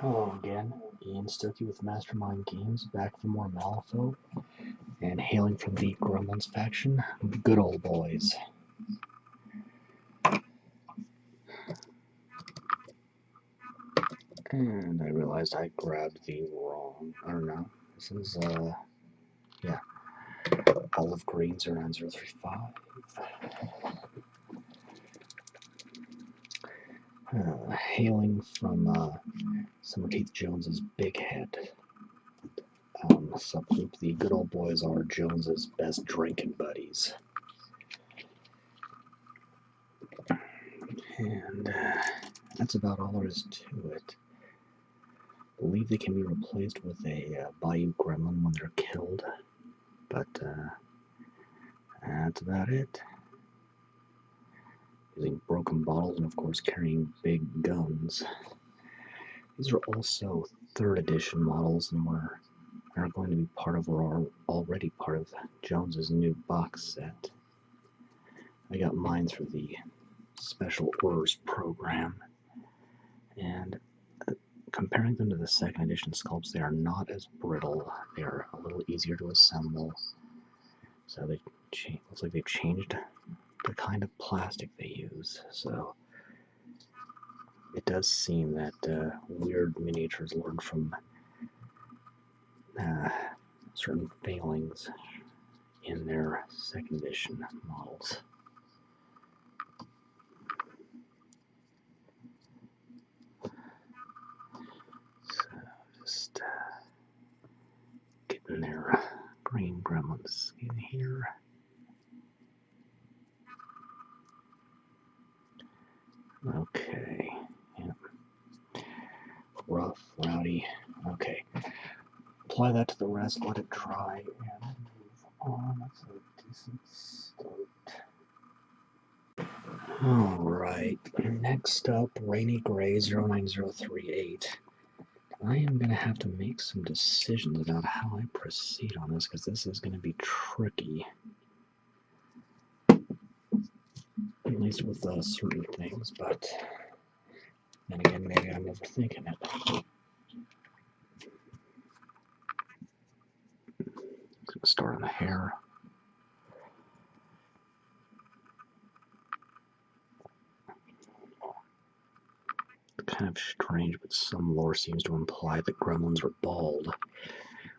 Hello again, Ian Stokey with Mastermind Games, back for more Malifaux, and hailing from the Gremlins faction, the good old boys. And I realized I grabbed the wrong, I don't know, this is, yeah, Olive Green 09035. Hailing from Summerteeth Jones's Big Head. Subgroup, the good old boys are Jones's best drinking buddies. And that's about all there is to it. I believe they can be replaced with a Bayou gremlin when they're killed, but that's about it. Using broken bottles and of course carrying big guns. These are also 3rd edition models and are going to be part of, or are already part of, Jones's new box set. I got mine through the Special Orders program, and comparing them to the 2nd edition sculpts, they are not as brittle. They are a little easier to assemble. So they looks like they've changed the kind of plastic they use. So it does seem that weird miniatures learned from certain failings in their 2nd edition models. So just getting their green gremlins in here. Okay. Yeah. Rough, rowdy. Okay. Apply that to the rest, let it dry, and move on. That's a decent start. Alright, next up, Rainy Gray 09038. I am going to have to make some decisions about how I proceed on this, because this is going to be tricky. At least with certain things, but then again, maybe I'm overthinking it. Let's start on the hair. Kind of strange, but some lore seems to imply that gremlins are bald,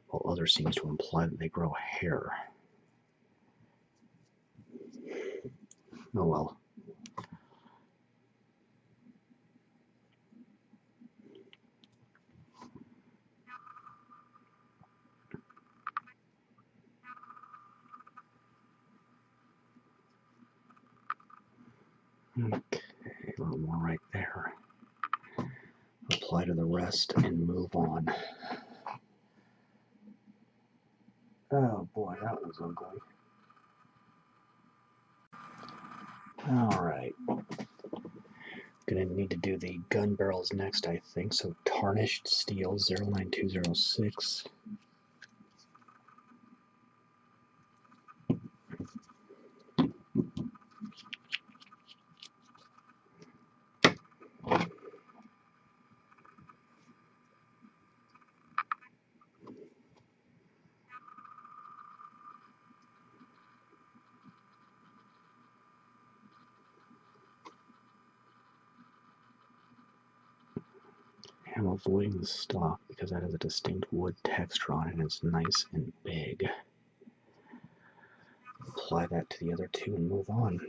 while others seems to imply that they grow hair. Oh well. Okay, a little more right there. Apply to the rest and move on. Oh boy, that was ugly. Alright. Gonna need to do the gun barrels next, I think. So Tarnished Steel 09206. I'm avoiding the stock because that has a distinct wood texture on it and it's nice and big. Apply that to the other two and move on.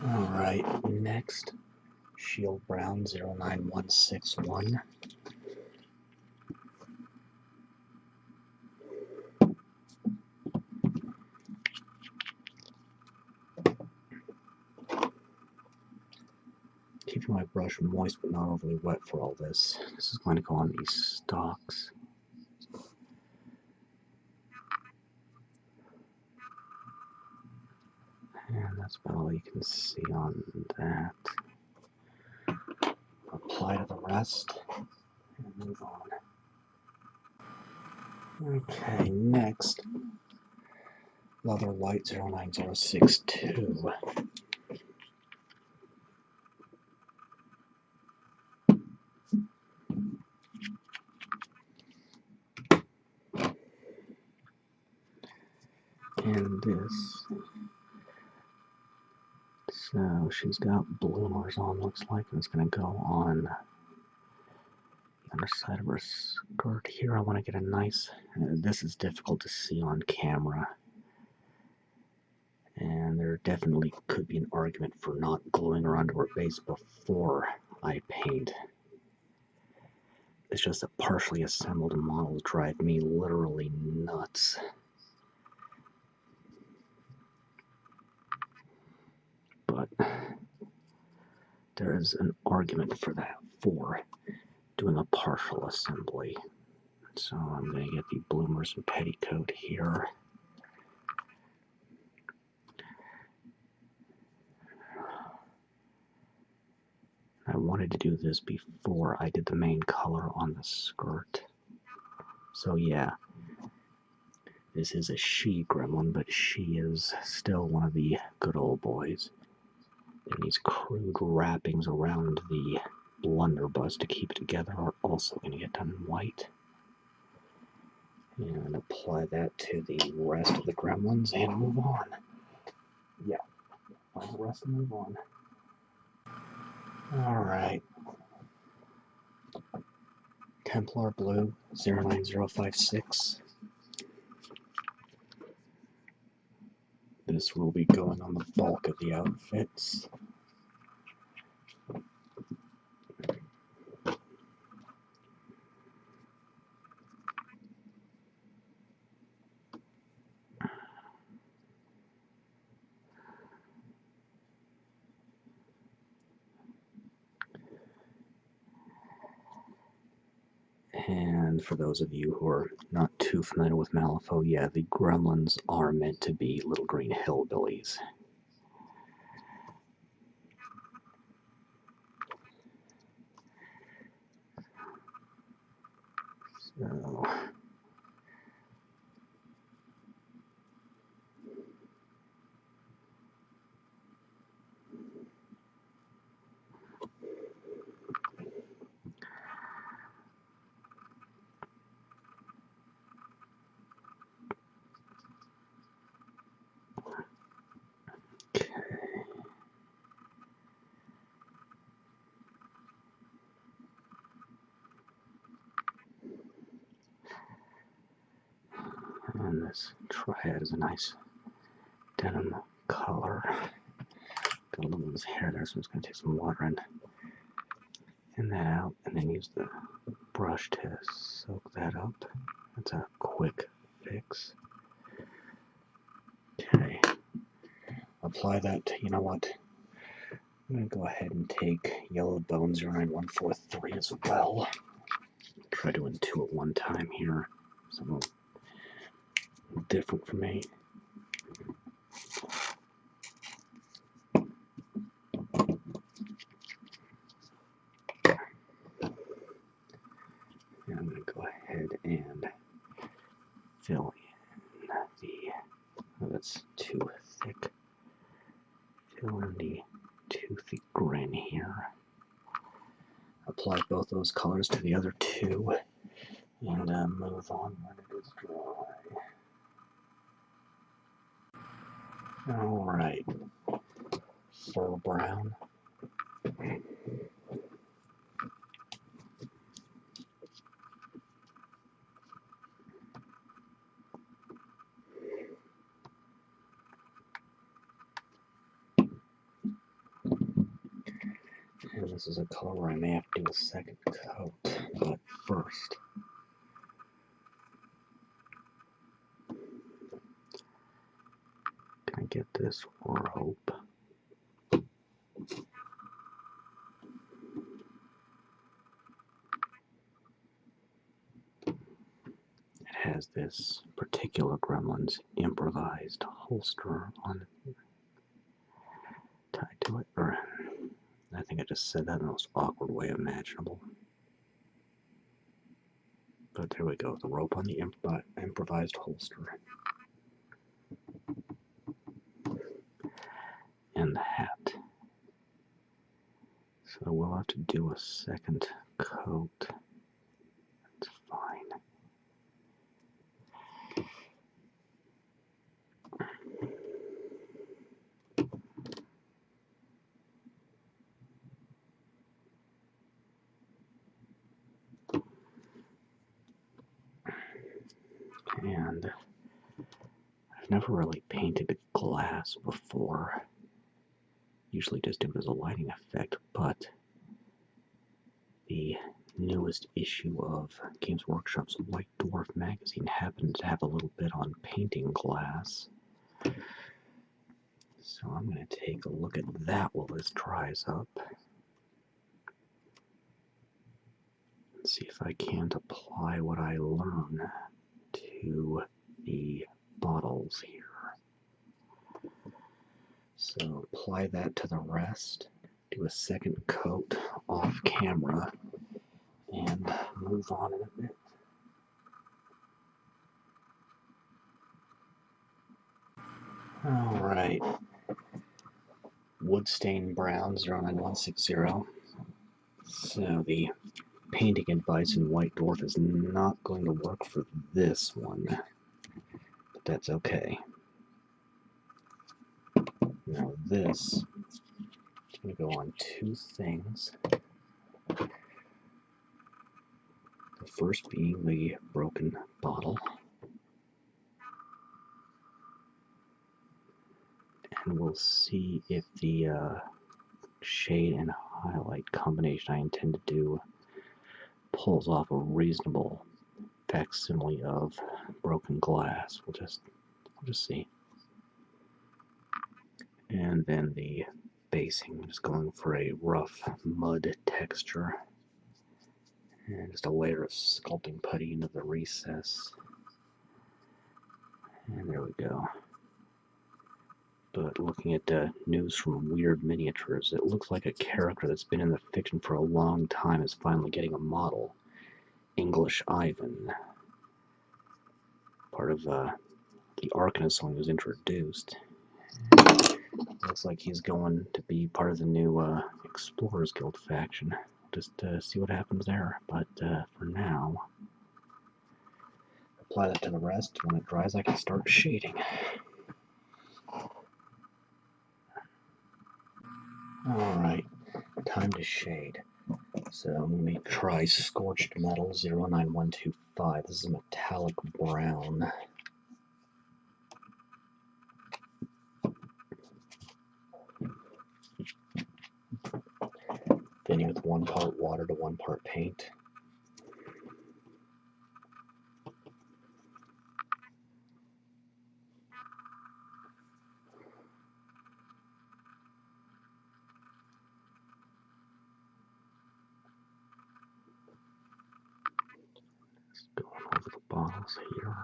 Alright, next, Shield Brown 09161. Keeping my brush moist but not overly wet for all this. This is going to go on these stalks. And that's about all you can see on that. Apply to the rest and move on. Okay, next, Leather White 09062. And this. So she's got bloomers on, looks like, and it's going to go on the underside of her skirt here. I want to get a nice, this is difficult to see on camera, and there definitely could be an argument for not gluing her onto her base before I paint. It's just that partially assembled models drive me literally nuts. But there is an argument for that, for doing a partial assembly. So I'm going to get the bloomers and petticoat here. I wanted to do this before I did the main color on the skirt. So yeah, this is a she gremlin, but she is still one of the good old boys. And these crude wrappings around the blunderbuss to keep it together are also going to get done in white. And apply that to the rest of the gremlins and move on. Yeah, apply the rest and move on. Alright. Templar Blue 09056. This will be going on the bulk of the outfits. And for those of you who are not too familiar with Malifaux, yeah, the gremlins are meant to be little green hillbillies. So, okay. And this triad is a nice denim color. Got a little of his hair there, so I'm just going to take some water and thin that out, and then use the brush to soak that up. That's a quick fix. Okay. Apply that to, you know what? I'm going to go ahead and take Yellow Bone 09143 as well. Try doing two at one time here. Something different for me. And I'm going to go ahead and fill in the, oh, that's too thick. Fill in the toothy grin here. Apply both those colors to the other two, and move on when it is dry. Alright, fur brown. And this is a color where I may have to do a second coat, but first, can I get this rope? It has this particular gremlin's improvised holster on it, tied to it, or I think I just said that in the most awkward way imaginable. But there we go, the rope on the improvised holster. And the hat. So we'll have to do a second coat. That's fine. and I've never really painted glass before. Usually just do it as a lighting effect, but the newest issue of Games Workshop's White Dwarf magazine happened to have a little bit on painting glass. So I'm going to take a look at that while this dries up. And see if I can't apply what I learn to the bottles here. So apply that to the rest, do a second coat off camera, and move on in a bit. Alright, Woodstain Brown 09160. So the painting advice in White Dwarf is not going to work for this one, but that's okay. Now this is going to go on two things. The first being the broken bottle. And we'll see if the shade and highlight combination I intend to do pulls off a reasonable facsimile of broken glass. We'll just see. And then the basing, I'm just going for a rough mud texture. And just a layer of sculpting putty into the recess. And there we go. But looking at news from Weird Miniatures, it looks like a character that's been in the fiction for a long time is finally getting a model. English Ivan. Part of the Arcanist when he was introduced. Looks like he's going to be part of the new Explorers Guild faction. Just see what happens there. But for now, apply that to the rest. When it dries, I can start shading. Alright, time to shade. So I'm going to try Scorched Metal 09125. This is a metallic brown. Thinning with 1 part water to 1 part paint. Going over the bottles here.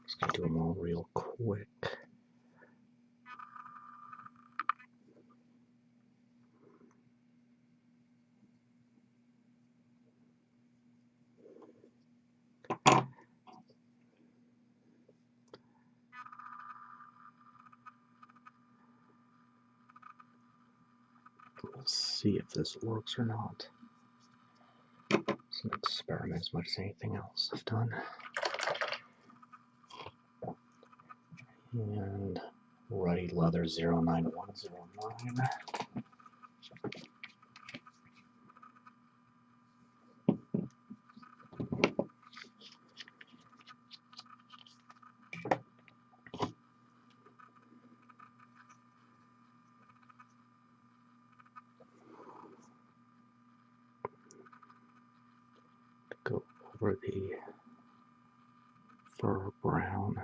Just gonna do them all real quick. We'll see if this works or not. It's an experiment as much as anything else I've done. And Ruddy Leather 09109. Go over the fur brown.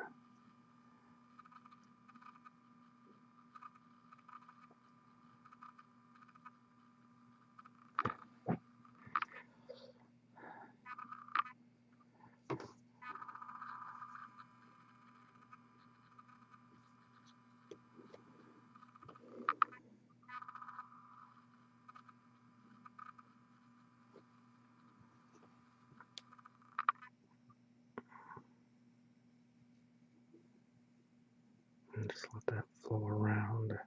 And just let that flow around.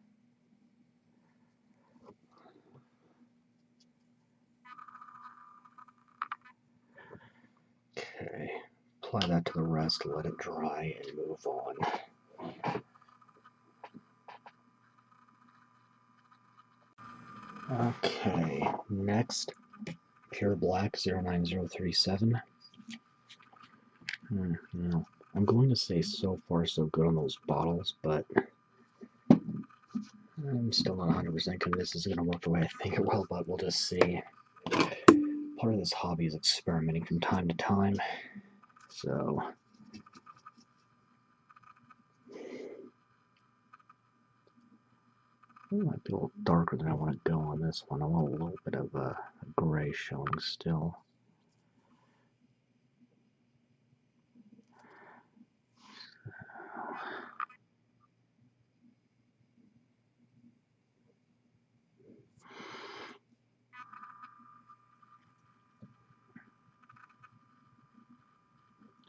Okay, apply that to the rest, let it dry, and move on. Okay, next Pure Black 09037. No. I'm going to say so far so good on those bottles, but I'm still not 100% convinced it's going to work the way I think it will, but we'll just see. Part of this hobby is experimenting from time to time, so it might be a little darker than I want to go on this one. I want a little bit of a gray showing still.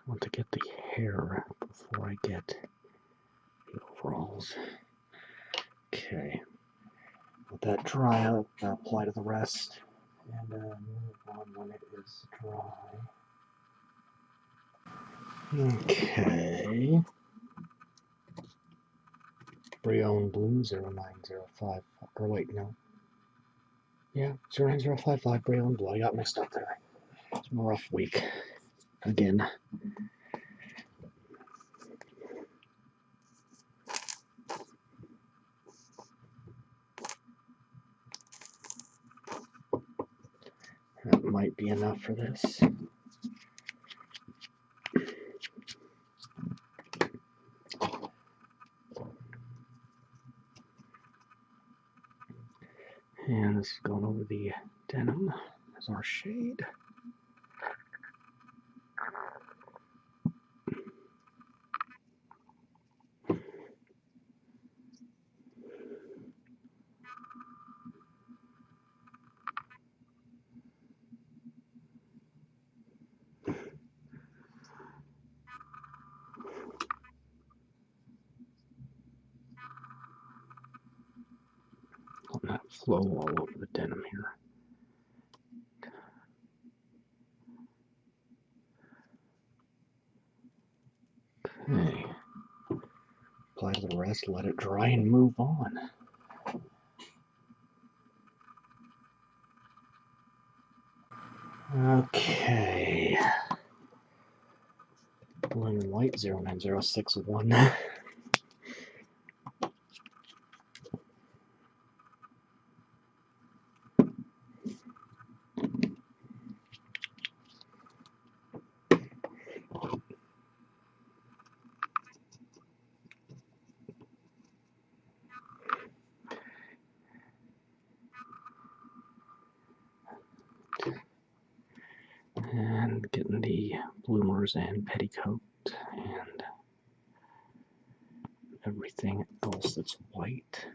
I want to get the hair before I get the overalls. Okay. Let that dry out, apply to the rest, and move on when it is dry. Okay. Breonne Blue 09055. Or wait, no. Yeah, 09055 Breonne Blue. I got mixed up there. It's been a rough week. Again. That might be enough for this. And this is going over the denim as our shade. Letting that flow all over the denim here. Okay. Apply to the rest, let it dry, and move on. Okay. Blue and white 09061. And getting the bloomers and petticoat and everything else that's white.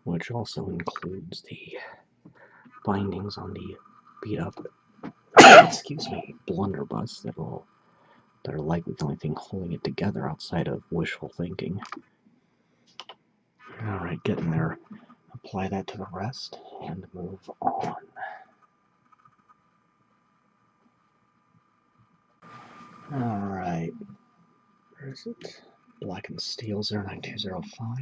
Which also includes the bindings on the beat up excuse me, blunderbuss that are likely the only thing holding it together outside of wishful thinking. Alright, getting there. Apply that to the rest and move on. Alright. Where is it? Blackened Steel 09205.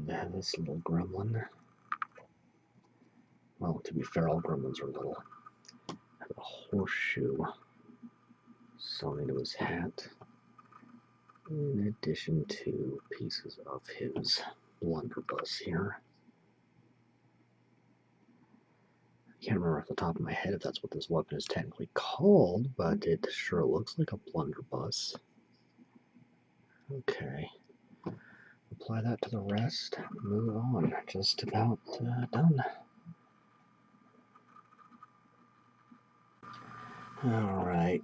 And this little gremlin. Well, to be fair, all gremlins are little. Have a horseshoe sewn into his hat, in addition to pieces of his blunderbuss here. I can't remember off the top of my head if that's what this weapon is technically called, but it sure looks like a blunderbuss. Okay. Apply that to the rest, move on. Just about done. Alright.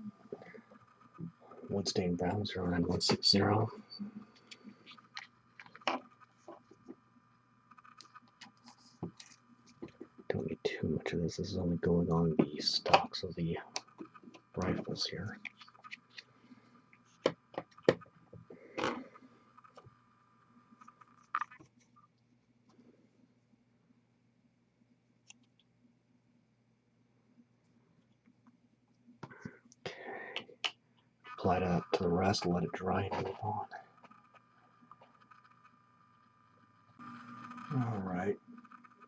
Woodstain Brown 09160. Don't need too much of this. This is only going on the stalks of the rifles here. Apply that to the rest, let it dry, and move on. Alright,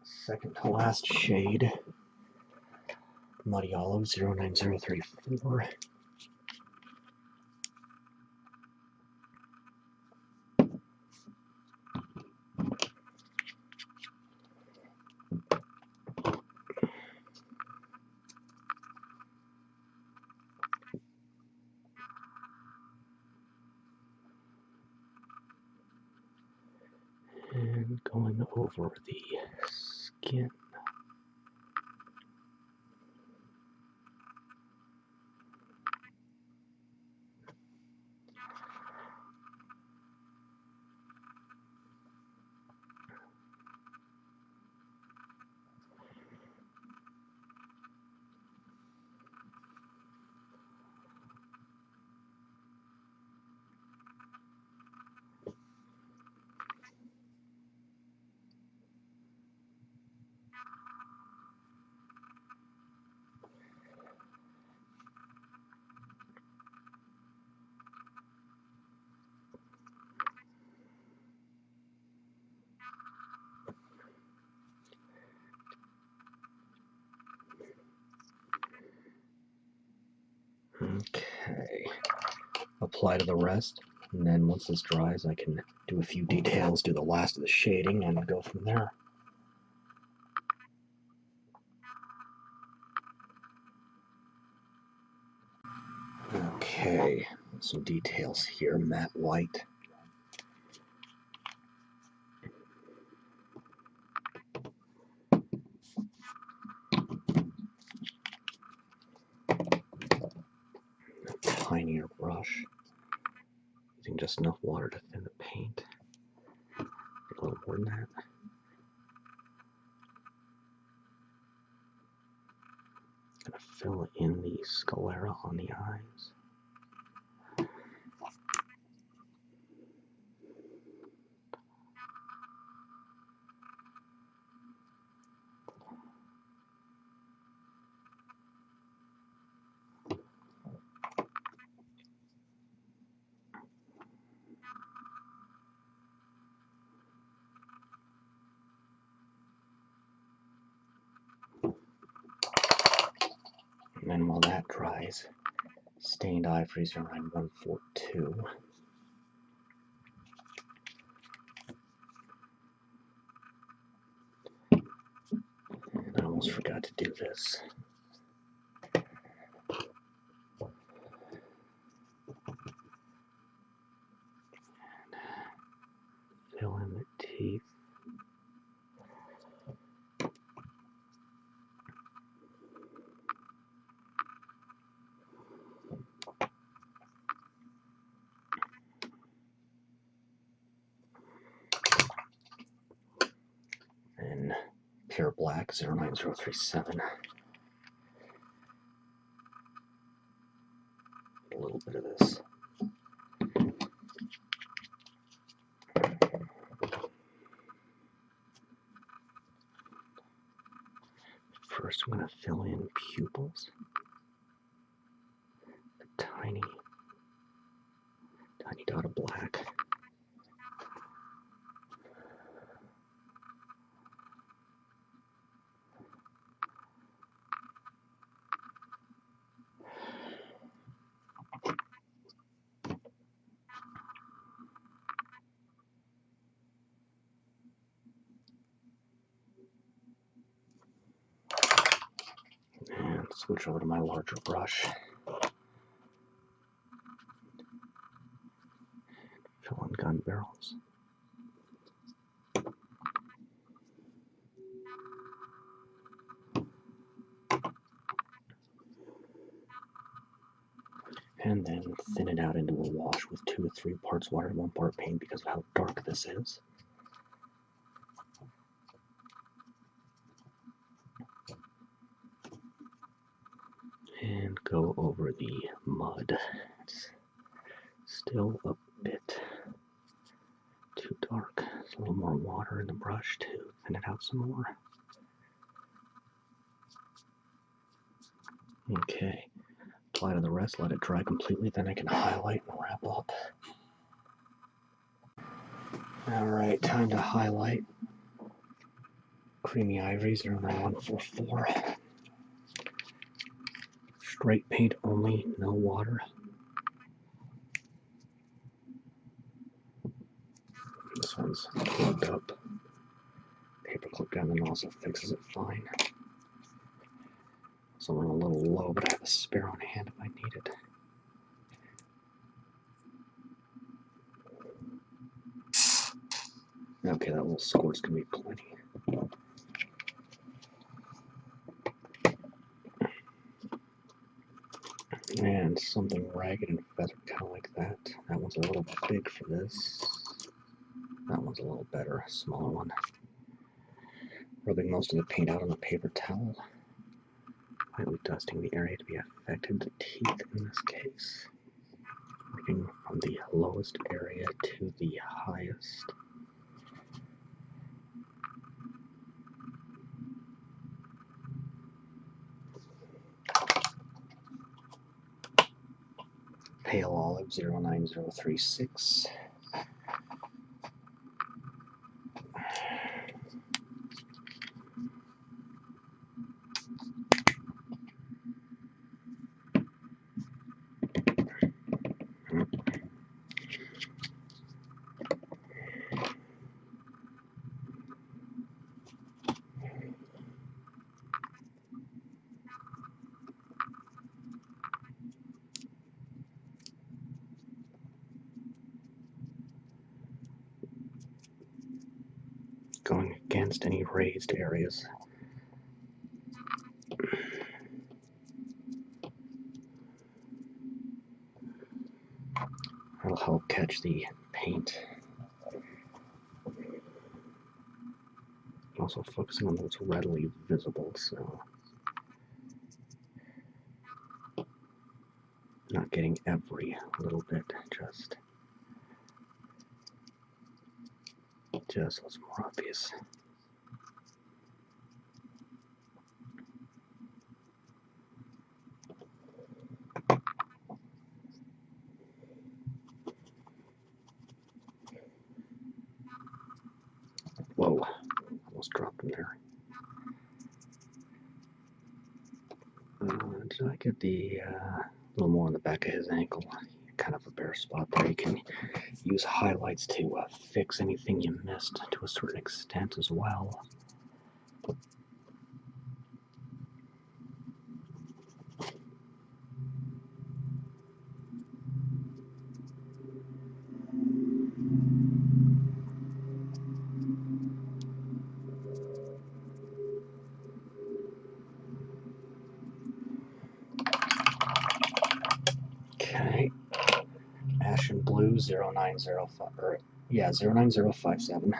second to last shade. Muddy Olive 09034. And going over the skin. Okay, apply to the rest, and then once this dries, I can do a few details, do the last of the shading, and go from there. Okay, some details here, matte white. A tinier brush, using just enough water to thin the paint. A little more than that. Gonna fill in the sclera on the eyes. And then while that dries, stained ivory 09142. And I almost forgot to do this. Fill in the teeth. And pure black 09037. A little bit of this. First, I'm going to fill in pupils. A tiny dot of black. And switch over to my larger brush. Fill in gun barrels. And then thin it out into a wash with 2 to 3 parts water and 1 part paint because of how dark this is. And and go over the mud. It's still a bit too dark. There's a little more water in the brush to thin it out some more. Okay, apply to the rest, let it dry completely, then I can highlight and wrap up. Alright, time to highlight. Creamy Ivory 09144. Straight paint only, no water. This one's plugged up. Paper clip down the nozzle fixes it fine. So I'm a little low, but I have a spare on hand if I need it. Okay, that little squirt's gonna be plenty. And something ragged and feathered, kind of like that. That one's a little big for this. That one's a little better, smaller one. Rubbing most of the paint out on the paper towel. Lightly dusting the area to be affected, the teeth in this case. Working from the lowest area to the highest. Pale Olive 09036. Going against any raised areas. That'll help catch the paint. Also focusing on what's readily visible, so not getting every little bit, just what's more obvious. Whoa, almost dropped him there. Did I get the little more on the back of his ankle? Kind of a bare spot there. You can use highlights to fix anything you missed to a certain extent as well. Okay, Ashen Blue 09057. Yeah, 09057.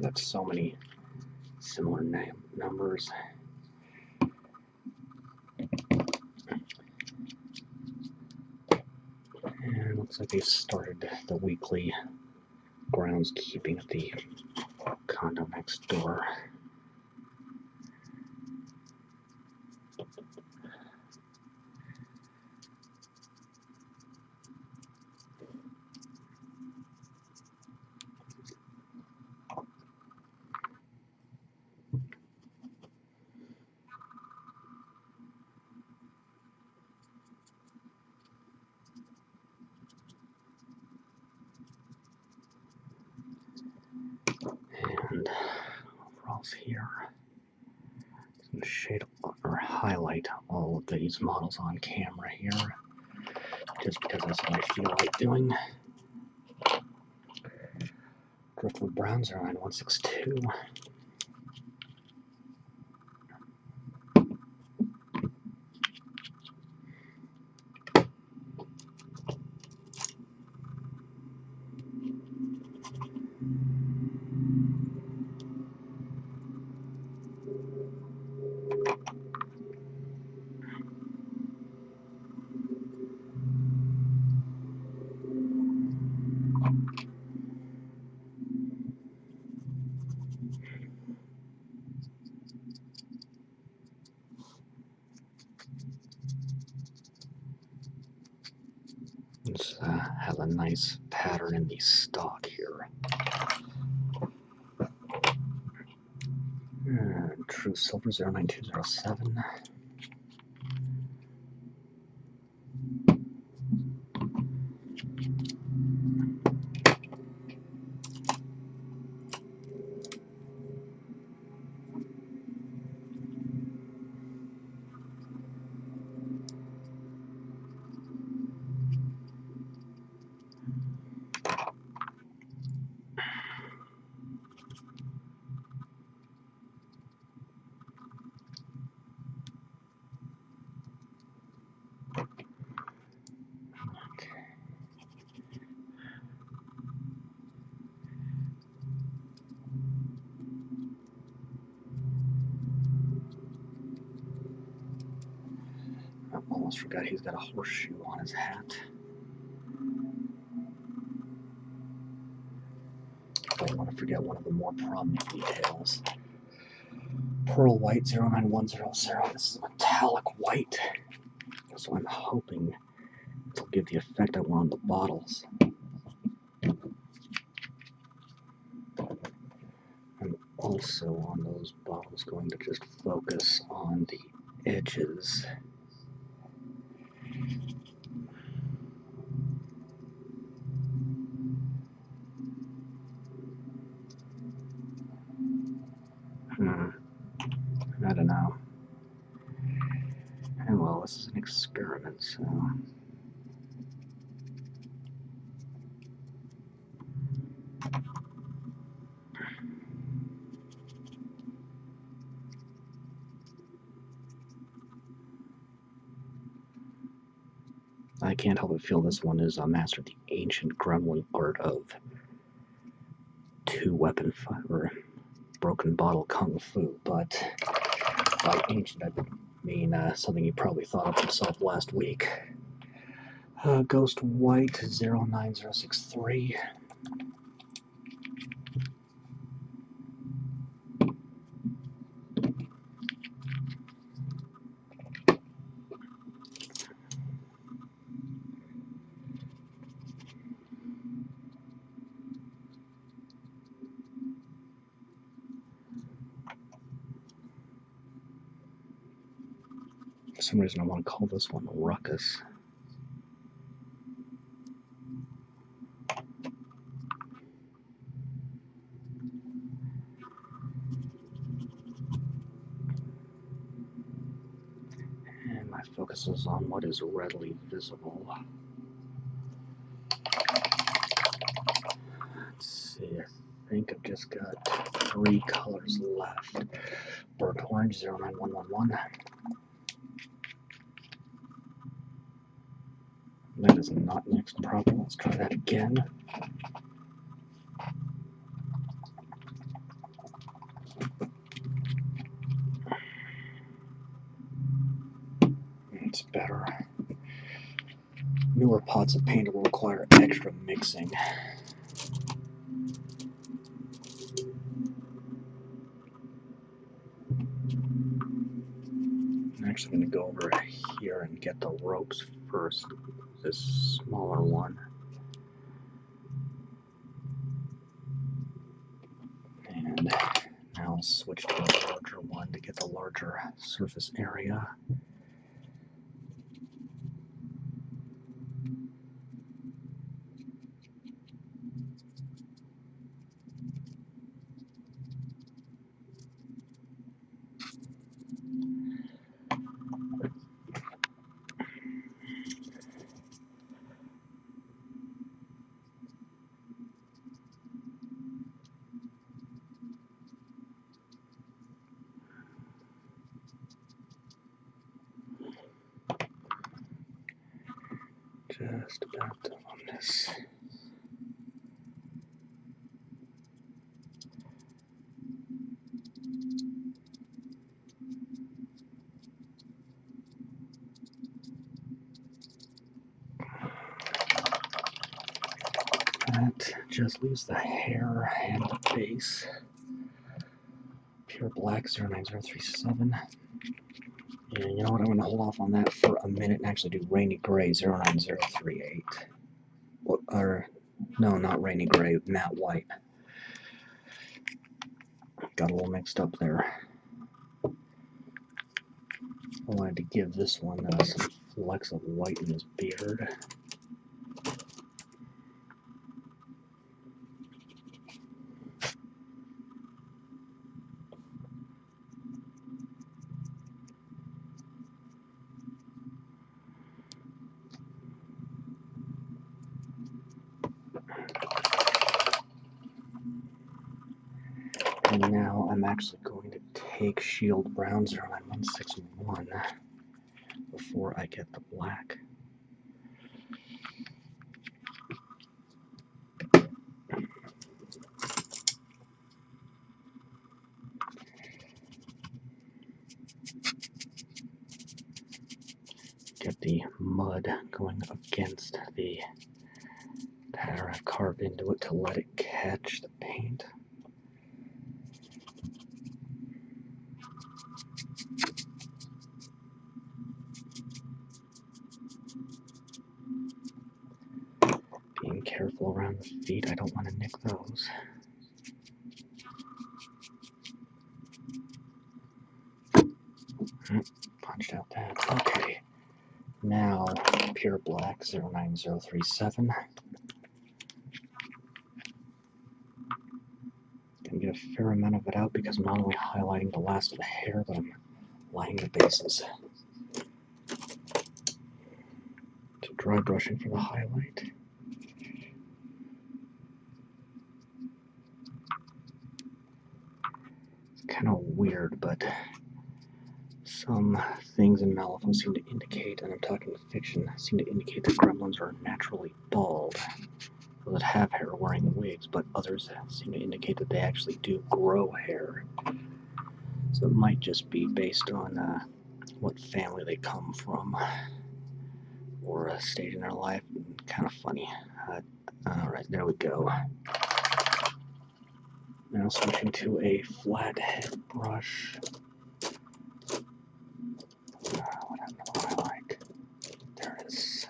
Got so many similar numbers. And looks like they started the weekly groundskeeping at the condo next door. And overalls here. I'm going to shade or highlight all of these models on camera here, just because that's what I feel like doing. Driftwood Brown 09162. This has a nice pattern in the stock here. True Silver 09207. I almost forgot he's got a horseshoe on his hat. I don't want to forget one of the more prominent details. Pearl White 09100. This is metallic white, so I'm hoping it'll give the effect I want on the bottles. I'm also on those bottles going to just focus on the edges. I don't know. And well, this is an experiment, so... I can't help but feel this one is a master of the ancient gremlin art of two-weapon or broken bottle kung fu, but by ancient I mean something he probably thought of himself last week. Ghost White 09063. For some reason I want to call this one Ruckus. And my focus is on what is readily visible. Let's see, I think I've just got 3 colors left. Burnt Orange 09111. That is not mixed properly. Let's try that again. It's better. Newer pots of paint will require extra mixing. I'm actually going to go over here and get the ropes first. This smaller one. And now I'll switch to the larger one to get the larger surface area. Just about done on this. That just leaves the hair and the base. Pure Black 09037. And you know what, I'm going to hold off on that for a minute and actually do Rainy Gray 09038. or no, not rainy gray, matte white. Got a little mixed up there. I wanted to give this one some flecks of white in his beard. And now I'm actually going to take Shield Brown 09161 before I get the black. Get the mud going against the pattern I've carved into it to let it catch the paint. Being careful around the feet, I don't want to nick those. Punched out that. Okay. Now, pure black 09037. Gonna get a fair amount of it out because I'm not only highlighting the last of the hair, but I'm lining the bases. So dry brushing for the highlight. It's kind of weird, but some things in Malifaux seem to indicate, and I'm talking fiction, seem to indicate that gremlins are naturally bald, or that have hair wearing wigs, but others seem to indicate that they actually do grow hair. So it might just be based on what family they come from, or a stage in their life. Kind of funny. Alright, there we go. Now switching to a flat head brush. What happened to the highlight? There it is.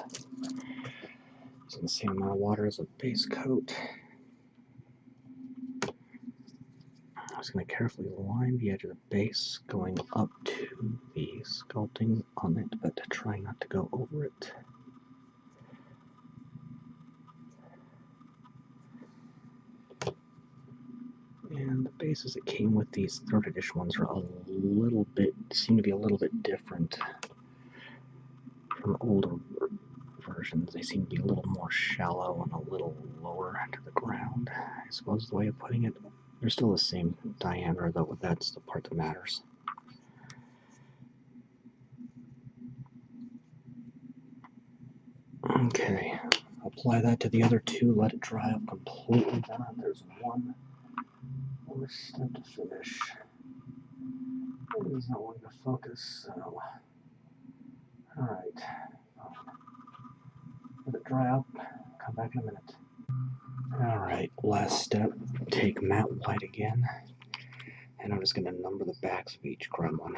Using the same amount of water as a base coat. I'm just going to carefully line the edge of the base, going up to the sculpting on it, but trying not to go over it. And the bases that came with these 3rd edition ones are a little bit, seem to be a little bit different from older versions. They seem to be a little more shallow and a little lower to the ground, I suppose is the way of putting it. They're still the same diameter, though that's the part that matters. Okay, apply that to the other two, let it dry up completely down. There's one more step to finish. He's not wanting to focus, so. Alright. Let it dry up, come back in a minute. Alright, last step, take matte white again, and I'm just going to number the backs of each gremlin.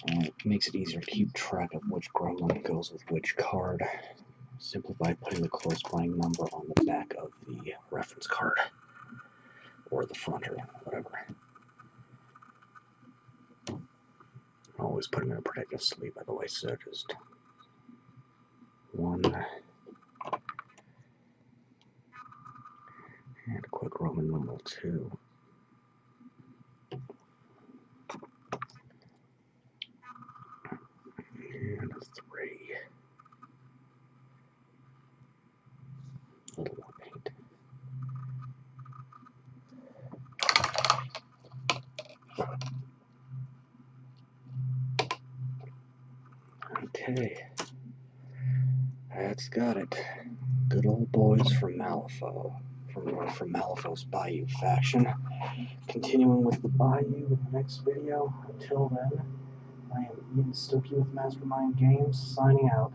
It makes it easier to keep track of which gremlin goes with which card, simply by putting the corresponding number on the back of the reference card, or the front, or whatever. I always put them in a protective sleeve, by the way, so just 1, and a quick Roman numeral 2. And a 3. A little more paint. Okay. That's got it. Good old boys from Malifaux. From Malifaux's Bayou faction. Continuing with the Bayou in the next video. Until then, I am Ian Stokey with Mastermind Games, signing out.